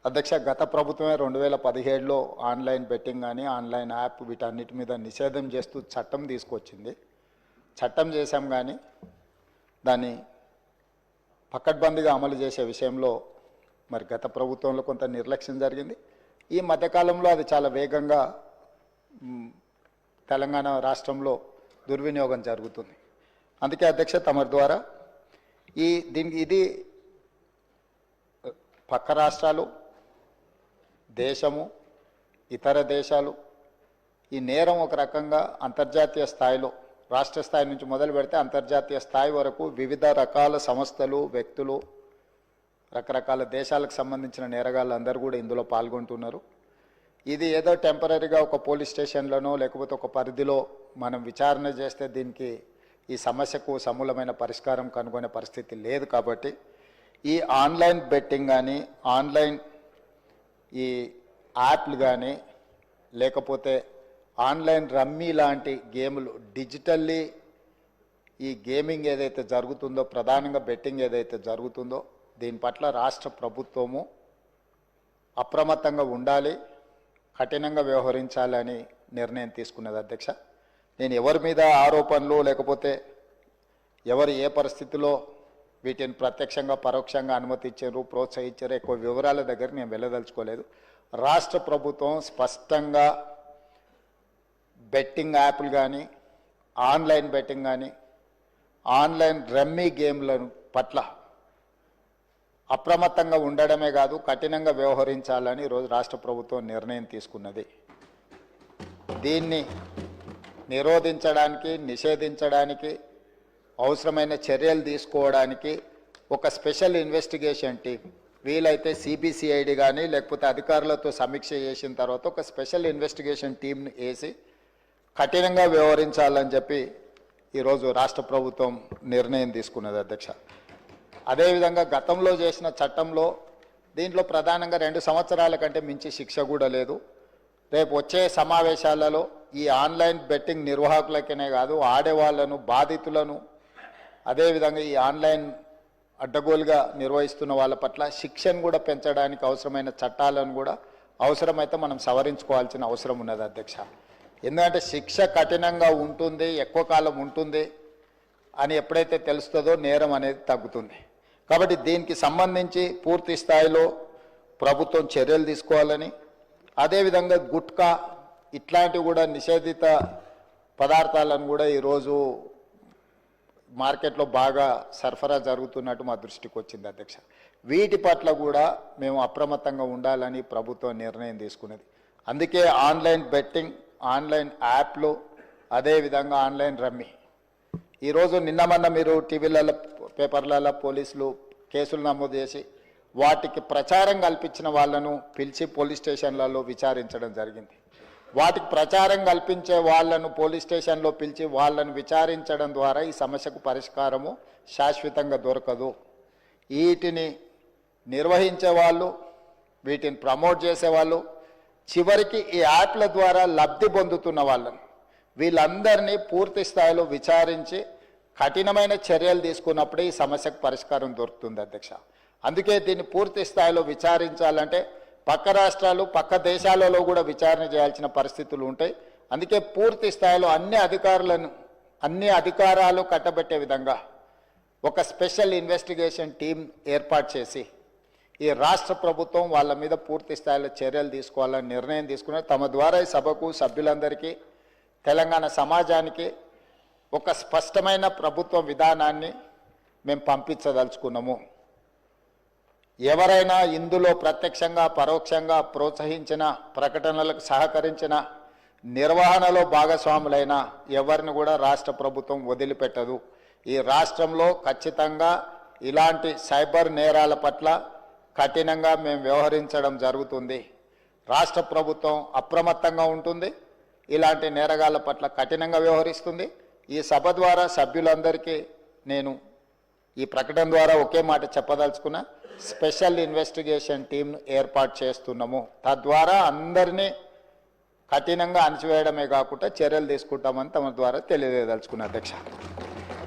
అధ్యక్ష, గత ప్రభుత్వమే 2017లో ఆన్లైన్ బెట్టింగ్ కానీ ఆన్లైన్ యాప్ వీటన్నిటి మీద నిషేధం చేస్తూ చట్టం తీసుకొచ్చింది. చట్టం చేశాం కానీ దాన్ని పకడ్బందీగా అమలు చేసే విషయంలో మరి గత ప్రభుత్వంలో కొంత నిర్లక్ష్యం జరిగింది. ఈ మధ్యకాలంలో అది చాలా వేగంగా తెలంగాణ రాష్ట్రంలో దుర్వినియోగం జరుగుతుంది. అందుకే అధ్యక్ష, తమరి ద్వారా ఇది పక్క రాష్ట్రాలు, దేశము, ఇతర దేశాలు ఈ నేరం ఒక రకంగా అంతర్జాతీయ స్థాయిలో, రాష్ట్ర స్థాయి నుంచి మొదలు పెడితే అంతర్జాతీయ స్థాయి వరకు వివిధ రకాల సంస్థలు, వ్యక్తులు, రకరకాల దేశాలకు సంబంధించిన నేరగాళ్ళు అందరూ కూడా ఇందులో పాల్గొంటున్నారు. ఇది ఏదో టెంపరీగా ఒక పోలీస్ స్టేషన్లోనో లేకపోతే ఒక పరిధిలో మనం విచారణ చేస్తే దీనికి ఈ సమస్యకు సమూలమైన పరిష్కారం కనుగొనే పరిస్థితి లేదు. కాబట్టి ఈ ఆన్లైన్ బెట్టింగ్ కానీ ఆన్లైన్ ఈ యాప్లు కానీ లేకపోతే ఆన్లైన్ రమ్మీ లాంటి గేములు డిజిటల్లీ ఈ గేమింగ్ ఏదైతే జరుగుతుందో, ప్రధానంగా బెట్టింగ్ ఏదైతే జరుగుతుందో దీని పట్ల రాష్ట్ర ప్రభుత్వము అప్రమత్తంగా ఉండాలి, కఠినంగా వ్యవహరించాలని నిర్ణయం తీసుకున్నది. అధ్యక్ష, నేను ఎవరి మీద ఆరోపణలు లేకపోతే ఎవరు ఏ పరిస్థితిలో వీటిని ప్రత్యక్షంగా పరోక్షంగా అనుమతించారు, ప్రోత్సహించారు, ఎక్కువ వివరాల దగ్గర నేను వెళ్ళదలుచుకోలేదు. రాష్ట్ర ప్రభుత్వం స్పష్టంగా బెట్టింగ్ యాప్లు కానీ ఆన్లైన్ బెట్టింగ్ కానీ ఆన్లైన్ రమ్మీ గేమ్ల పట్ల అప్రమత్తంగా ఉండడమే కాదు కఠినంగా వ్యవహరించాలని ఈరోజు రాష్ట్ర ప్రభుత్వం నిర్ణయం తీసుకున్నది. దీన్ని నిరోధించడానికి, నిషేధించడానికి అవసరమైన చర్యలు తీసుకోవడానికి ఒక స్పెషల్ ఇన్వెస్టిగేషన్ టీం, వీలైతే సిబిసిఐడి కానీ లేకపోతే అధికారులతో సమీక్ష చేసిన తర్వాత ఒక స్పెషల్ ఇన్వెస్టిగేషన్ టీంని వేసి కఠినంగా వ్యవహరించాలని చెప్పి ఈరోజు రాష్ట్ర ప్రభుత్వం నిర్ణయం తీసుకున్నది. అధ్యక్ష, అదేవిధంగా గతంలో చేసిన చట్టంలో దీంట్లో ప్రధానంగా 2 సంవత్సరాల కంటే మించి శిక్ష కూడా లేదు. రేపు వచ్చే సమావేశాలలో ఈ ఆన్లైన్ బెట్టింగ్ నిర్వాహకులకనే కాదు, ఆడేవాళ్లను, బాధితులను, అదేవిధంగా ఈ ఆన్లైన్ అడ్డగోలుగా నిర్వహిస్తున్న వాళ్ళ పట్ల శిక్షను కూడా పెంచడానికి అవసరమైన చట్టాలను కూడా అవసరమైతే మనం సవరించుకోవాల్సిన అవసరం ఉన్నది. అధ్యక్ష, ఎందుకంటే శిక్ష కఠినంగా ఉంటుంది, ఎక్కువ కాలం ఉంటుంది అని ఎప్పుడైతే తెలుస్తుందో నేరం అనేది తగ్గుతుంది. కాబట్టి దీనికి సంబంధించి పూర్తి స్థాయిలో ప్రభుత్వం చర్యలు తీసుకోవాలని, అదేవిధంగా గుట్కా ఇట్లాంటివి కూడా నిషేధిత పదార్థాలను కూడా ఈరోజు మార్కెట్లో బాగా సరఫరా జరుగుతున్నట్టు మా దృష్టికి వచ్చింది. అధ్యక్ష, వీటి పట్ల కూడా మేము అప్రమత్తంగా ఉండాలని ప్రభుత్వం నిర్ణయం తీసుకున్నది. అందుకే ఆన్లైన్ బెట్టింగ్, ఆన్లైన్ యాప్లు, అదేవిధంగా ఆన్లైన్ రమ్మీ ఈరోజు నిన్న మీరు టీవీలలో, పేపర్లలో పోలీసులు కేసులు నమోదు చేసి వాటికి ప్రచారం కల్పించిన వాళ్ళను పిలిచి పోలీస్ స్టేషన్లలో విచారించడం జరిగింది. వాటికి ప్రచారం కల్పించే వాళ్ళను పోలీస్ స్టేషన్లో పిలిచి వాళ్ళను విచారించడం ద్వారా ఈ సమస్యకు పరిష్కారము శాశ్వతంగా దొరకదు. వీటిని నిర్వహించే వాళ్ళు, వీటిని ప్రమోట్ చేసేవాళ్ళు, చివరికి ఈ యాప్ల ద్వారా లబ్ధి పొందుతున్న వాళ్ళను వీళ్ళందరినీ పూర్తి స్థాయిలో విచారించి కఠినమైన చర్యలు తీసుకున్నప్పుడే ఈ సమస్యకు పరిష్కారం దొరుకుతుంది. అధ్యక్ష, అందుకే దీన్ని పూర్తి స్థాయిలో విచారించాలంటే పక్క రాష్ట్రాలు, పక్క దేశాలలో కూడా విచారణ చేయాల్సిన పరిస్థితులు ఉంటాయి. అందుకే పూర్తి స్థాయిలో అన్ని అధికారాలు కట్టబెట్టే విధంగా ఒక స్పెషల్ ఇన్వెస్టిగేషన్ టీం ఏర్పాటు చేసి ఈ రాష్ట్ర ప్రభుత్వం వాళ్ళ మీద పూర్తి స్థాయిలో చర్యలు తీసుకోవాలని నిర్ణయం తీసుకున్నారు. తమ ద్వారా ఈ సభకు, సభ్యులందరికీ, తెలంగాణ సమాజానికి ఒక స్పష్టమైన ప్రభుత్వ విధానాన్ని మేము పంపించదలుచుకున్నాము. ఎవరైనా ఇందులో ప్రత్యక్షంగా పరోక్షంగా ప్రోత్సహించిన, ప్రకటనలకు సహకరించిన, నిర్వహణలో భాగస్వాములైన ఎవరిని కూడా రాష్ట్ర ప్రభుత్వం వదిలిపెట్టదు. ఈ రాష్ట్రంలో ఖచ్చితంగా ఇలాంటి సైబర్ నేరాల పట్ల కఠినంగా మేము వ్యవహరించడం జరుగుతుంది. రాష్ట్ర ప్రభుత్వం అప్రమత్తంగా ఉంటుంది, ఇలాంటి నేరగాళ్ల పట్ల కఠినంగా వ్యవహరిస్తుంది. ఈ సభ ద్వారా సభ్యులందరికీ నేను ఈ ప్రకటన ద్వారా ఒకే మాట చెప్పదలుచుకున్నా, స్పెషల్ ఇన్వెస్టిగేషన్ టీంను ఏర్పాటు చేస్తున్నాము. తద్వారా అందరినీ కఠినంగా అణచివేయడమే కాకుండా చర్యలు తీసుకుంటామని తమ ద్వారా తెలియజేయదలుచుకున్నా. అధ్యక్ష.